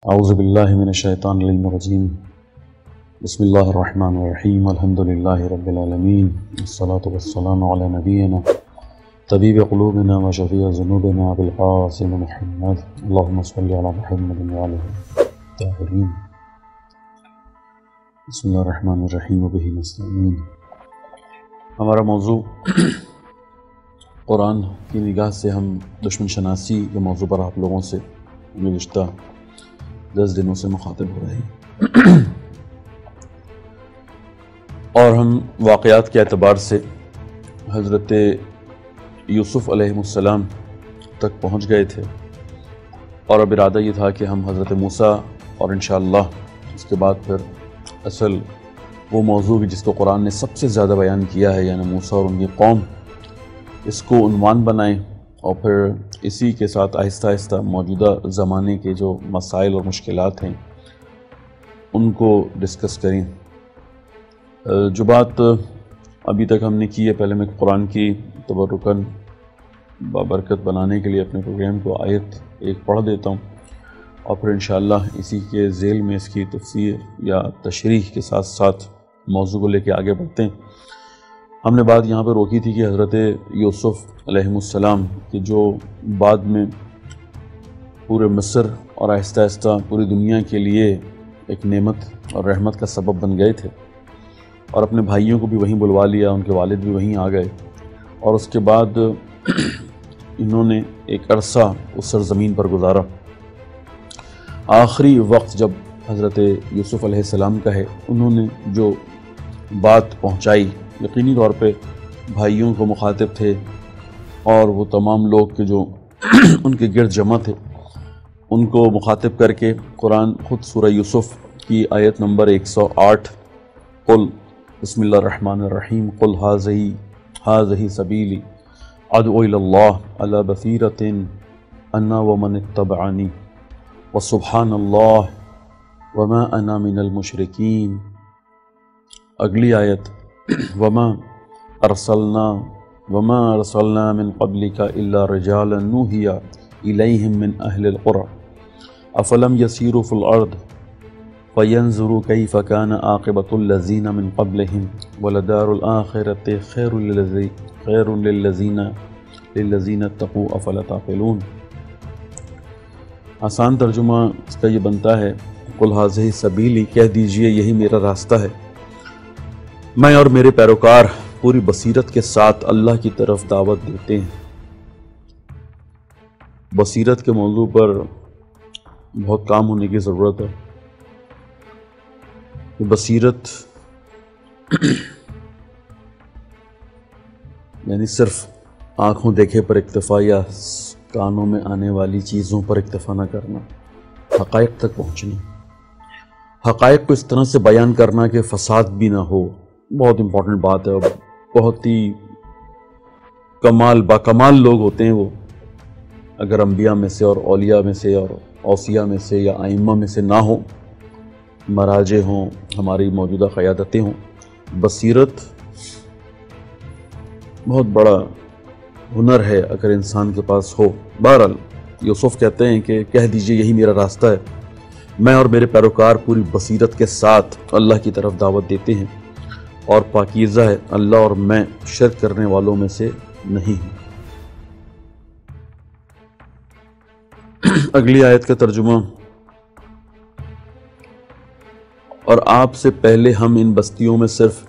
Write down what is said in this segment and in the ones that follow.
اعوذ باللہ من الشیطان الرجیم بسم اللہ الرحمن الرحیم الحمد للہ رب العالمین والصلاة والسلام علی نبینا طبیب قلوبنا و شفیع ذنوبنا بالقاسم محمد اللہم صلی علی محمد وعلی الطاہرین بسم اللہ الرحمن الرحیم وبہ نستعین۔ ہمارا موضوع قرآن کی نگاہ سے ہم دشمن شناسی کے موضوع پر آپ لوگوں سے گزشتہ 10 دنوں سے مخاطب ہو رہے ہیں اور ہم واقعات کے اعتبار سے حضرت یوسف علیہ السلام تک پہنچ گئے تھے، اور اب ارادہ یہ تھا کہ ہم حضرت موسیٰ اور انشاءاللہ اس کے بعد پھر اصل وہ موضوع جس کو قرآن نے سب سے زیادہ بیان کیا ہے، یعنی موسیٰ اور ان کی قوم، اس کو عنوان بنائیں اور پھر اسی کے ساتھ آہستہ آہستہ موجودہ زمانے کے جو مسائل اور مشکلات ہیں ان کو ڈسکس کریں۔ جو بات ابھی تک ہم نے کی ہے، پہلے میں قرآن کی تبرکاً بابرکت بنانے کے لیے اپنے پروگرام کو آیت ایک پڑھ دیتا ہوں، اور پھر انشاءاللہ اسی کے ذیل میں اس کی تفسیر یا تشریح کے ساتھ ساتھ موضوع کو لے کے آگے بڑھتے ہیں۔ ہم نے بات یہاں پہ روکی تھی کہ حضرت یوسف علیہ السلام کہ جو بعد میں پورے مصر اور آہستہ آہستہ پوری دنیا کے لیے ایک نعمت اور رحمت کا سبب بن گئے تھے، اور اپنے بھائیوں کو بھی وہیں بلوا لیا، ان کے والد بھی وہیں آ گئے، اور اس کے بعد انہوں نے ایک عرصہ اس سرزمین پر گزارا۔ آخری وقت جب حضرت یوسف علیہ السلام کا ہے، انہوں نے جو بات پہنچائی یقینی طور پہ بھائیوں کو مخاطب تھے، اور وہ تمام لوگ کے جو ان کے گرد جمع تھے ان کو مخاطب کر کے قرآن خود سورہ یوسف کی آیت نمبر 108 قل بسم اللہ الرحمن الرحیم قل ھذہ سبیلی ادعو الی اللہ علی بصیرۃ انا ومن اتبعنی وسبحان اللہ وما انا من المشرکین۔ اگلی آیت وما ارسلنا من قبلک الا رجالا نوحی الیہم من اہل القری افلم یسیروا فی الارض فینظروا کیف کان عاقبۃ الذین من قبلہم ولدار الآخرۃ خیر للذین اتقوا افلا تعقلون۔ آسان ترجمہ اس کا یہ بنتا ہے قل ھذہ سبیلی، کہہ دیجئے یہی میرا راستہ ہے، میں اور میرے پیروکار پوری بصیرت کے ساتھ اللہ کی طرف دعوت دیتے ہیں۔ بصیرت کے موضوع پر بہت کام ہونے کی ضرورت ہے۔ بصیرت یعنی صرف آنکھوں دیکھے پر اکتفا یا کانوں میں آنے والی چیزوں پر اکتفا نہ کرنا، حقائق تک پہنچنا، حقائق کو اس طرح سے بیان کرنا کہ فساد بھی نہ ہو، بہت امپورٹنٹ بات ہے۔ بہت ہی باکمال لوگ ہوتے ہیں وہ، اگر انبیاء میں سے اور اولیاء میں سے اور اوصیاء میں سے یا ائمہ میں سے نہ ہوں، مراجع ہوں، ہماری موجودہ قیادتیں ہوں، بصیرت بہت بڑا ہنر ہے اگر انسان کے پاس ہو۔ بہرحال یوسف کہتے ہیں کہ کہہ دیجئے یہی میرا راستہ ہے، میں اور میرے پیروکار پوری بصیرت کے ساتھ اللہ کی طرف دعوت دیتے ہیں، اور پاکیزہ ہے اللہ اور میں شرک کرنے والوں میں سے نہیں ہوں۔ اگلی آیت کا ترجمہ اور آپ سے پہلے ہم ان بستیوں میں صرف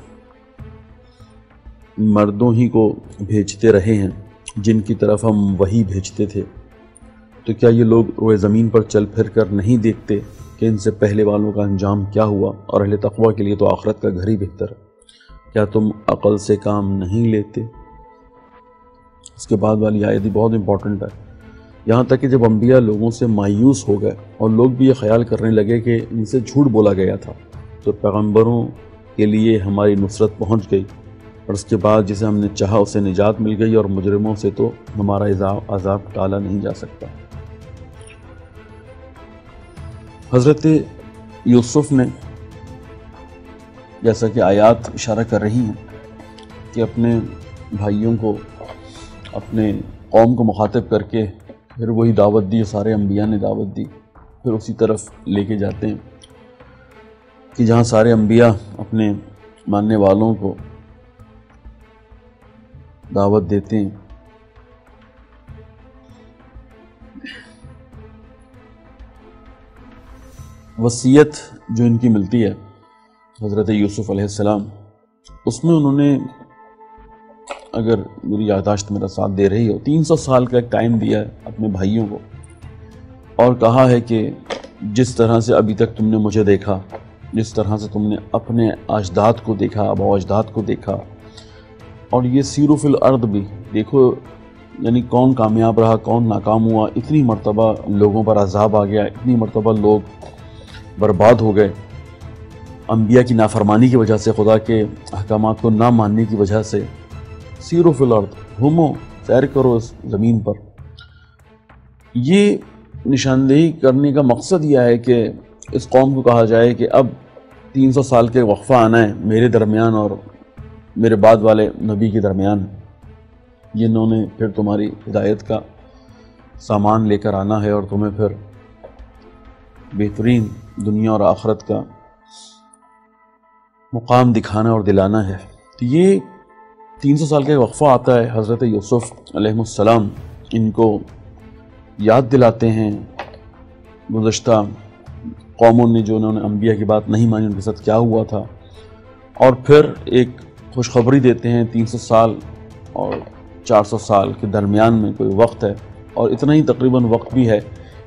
مردوں ہی کو بھیجتے رہے ہیں جن کی طرف ہم وحی بھیجتے تھے، تو کیا یہ لوگ روئے زمین پر چل پھر کر نہیں دیکھتے کہ ان سے پہلے والوں کا انجام کیا ہوا، اور اہل تقوی کے لیے تو آخرت کا گھر ہی بہتر ہے، کیا تم عقل سے کام نہیں لیتے؟ اس کے بعد والی آیت بھی بہت امپورٹنٹ ہے، یہاں تک کہ جب انبیاء لوگوں سے مایوس ہو گئے اور لوگ بھی یہ خیال کرنے لگے کہ ان سے جھوٹ بولا گیا تھا، تو پیغمبروں کے لیے ہماری نصرت پہنچ گئی، اور اس کے بعد جسے ہم نے چاہا اسے نجات مل گئی، اور مجرموں سے تو ہمارا عذاب ٹالا نہیں جا سکتا۔ حضرت یوسف نے جیسا کہ آیات اشارہ کر رہی ہیں کہ اپنے بھائیوں کو، اپنے قوم کو مخاطب کر کے پھر وہی دعوت دی، سارے انبیاء نے دعوت دی پھر اسی طرف لے کے جاتے ہیں کہ جہاں سارے انبیاء اپنے ماننے والوں کو دعوت دیتے ہیں۔ وصیت جو ان کی ملتی ہے حضرت یوسف علیہ السلام، اس میں انہوں نے، اگر میری یادداشت میرا ساتھ دے رہی ہو، 300 سال کا ایک ٹائم دیا ہے اپنے بھائیوں کو، اور کہا ہے کہ جس طرح سے ابھی تک تم نے مجھے دیکھا، جس طرح سے تم نے اپنے اجداد کو دیکھا، آباء و اجداد کو دیکھا، اور یہ سیروا فی الارض بھی دیکھو، یعنی کون کامیاب رہا، کون ناکام ہوا، اتنی مرتبہ لوگوں پر عذاب آ گیا، اتنی مرتبہ لوگ برباد ہو گئے انبیاء کی نافرمانی کی وجہ سے، خدا کے احکامات کو نہ ماننے کی وجہ سے۔ سیروا فی الارض، گھومو، سیر کرو اس زمین پر۔ یہ نشاندہی کرنے کا مقصد یہ ہے کہ اس قوم کو کہا جائے کہ اب 300 سال کے وقفہ آنا ہے میرے درمیان اور میرے بعد والے نبی کے درمیان، جنہوں نے پھر تمہاری ہدایت کا سامان لے کر آنا ہے اور تمہیں پھر بہترین دنیا اور آخرت کا مقام دکھانا اور دلانا ہے۔ تو یہ 300 سال کا وقفہ آتا ہے، حضرت یوسف علیہ السلام ان کو یاد دلاتے ہیں گزشتہ قوموں نے جو انہوں نے انبیاء کی بات نہیں مانی، ان کے ساتھ کیا ہوا تھا، اور پھر ایک خوشخبری دیتے ہیں 300 سال اور 400 سال کے درمیان میں کوئی وقت ہے، اور اتنا ہی تقریباً وقت بھی ہے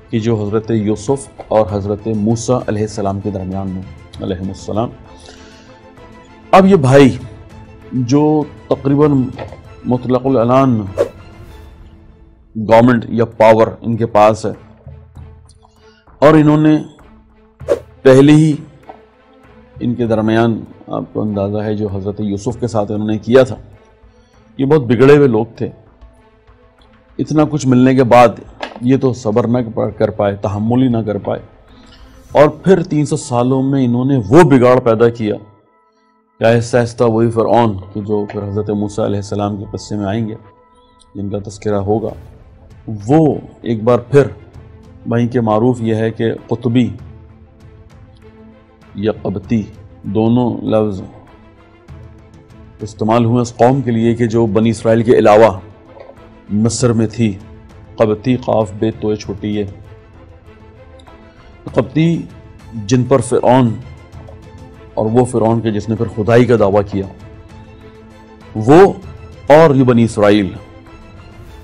کہ جو حضرت یوسف اور حضرت موسیٰ علیہ السلام کے درمیان میں علیہ السلام۔ اب یہ بھائی جو تقریباً مطلق العنان گورنمنٹ یا پاور ان کے پاس ہے، اور انہوں نے پہلے ہی ان کے درمیان، آپ کو اندازہ ہے جو حضرت یوسف کے ساتھ انہوں نے کیا تھا، یہ بہت بگڑے ہوئے لوگ تھے۔ اتنا کچھ ملنے کے بعد یہ تو صبر نہ کر پائے، تحمل ہی نہ کر پائے، اور پھر 300 سالوں میں انہوں نے وہ بگاڑ پیدا کیا کہ آہستہ آہستہ وہی فرعون کہ جو پھر حضرت موسیٰ علیہ السلام کے قصے میں آئیں گے، جن کا تذکرہ ہوگا، وہ ایک بار پھر وہیں کے معروف یہ ہے کہ قطبی یا قبطی دونوں لفظ استعمال ہوئے اس قوم کے لیے کہ جو بنی اسرائیل کے علاوہ مصر میں تھی۔ قبطی، قاف بے توئے چھوٹی ہے، قبطی جن پر فرعون، اور وہ فرعون کے جس نے پھر خدائی کا دعویٰ کیا، وہ اور یہ بنی اسرائیل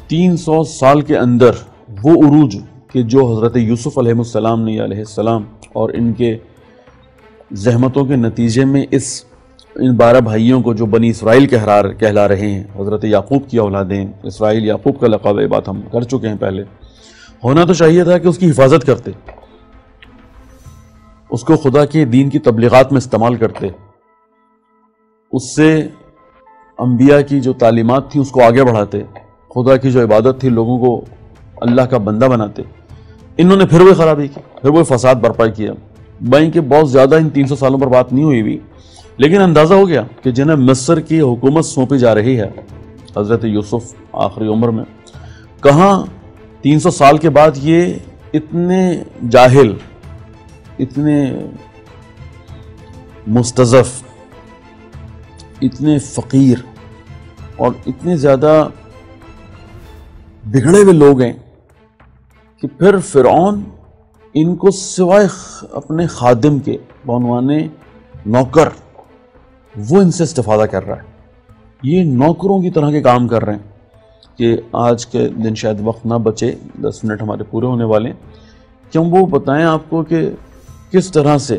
300 سال کے اندر وہ عروج کہ جو حضرت یوسف علیہ السلام نے علیہ السلام اور ان کے زحمتوں کے نتیجے میں ان 12 بھائیوں کو جو بنی اسرائیل کہلا رہے ہیں، حضرت یعقوب کی اولادیں، اسرائیل یعقوب کا لقب ہے، بات ہم کر چکے ہیں پہلے، ہونا تو چاہیے تھا کہ اس کی حفاظت کرتے، اس کو خدا کے دین کی تبلیغات میں استعمال کرتے، اس سے انبیاء کی جو تعلیمات تھیں اس کو آگے بڑھاتے، خدا کی جو عبادت تھی لوگوں کو اللہ کا بندہ بناتے۔ انہوں نے پھر وہ خرابی کی، پھر وہ فساد برپا کیا۔ بھائی کہ بہت زیادہ ان 300 سالوں پر بات نہیں ہوئی بھی، لیکن اندازہ ہو گیا کہ جنہیں مصر کی حکومت سونپی جا رہی ہے حضرت یوسف آخری عمر میں، کہاں 300 سال کے بعد یہ اتنے جاہل، اتنے مستضعف، اتنے فقیر اور اتنے زیادہ بگڑے ہوئے لوگ ہیں کہ پھر فرعون ان کو سوائے اپنے خادم کے بعنوان نوکر وہ ان سے استفادہ کر رہا ہے۔ یہ نوکروں کی طرح کے کام کر رہے ہیں کہ آج کے دن شاید وقت نہ بچے، 10 منٹ ہمارے پورے ہونے والے ہیں، کہ ہم وہ بتائیں آپ کو کہ کس طرح سے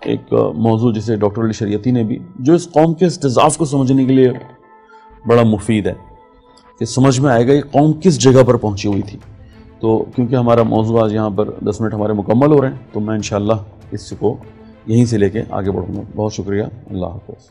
ایک موضوع جسے ڈاکٹر علی شریعتی نے بھی، جو اس قوم کے استضعاف کو سمجھنے کے لیے بڑا مفید ہے، کہ سمجھ میں آئے گا یہ قوم کس جگہ پر پہنچی ہوئی تھی۔ تو کیونکہ ہمارا موضوع آج یہاں پر 10 منٹ ہمارے مکمل ہو رہے ہیں، تو میں انشاءاللہ اس کو یہیں سے لے کے آگے بڑھوں گا۔ بہت شکریہ، اللہ حافظ۔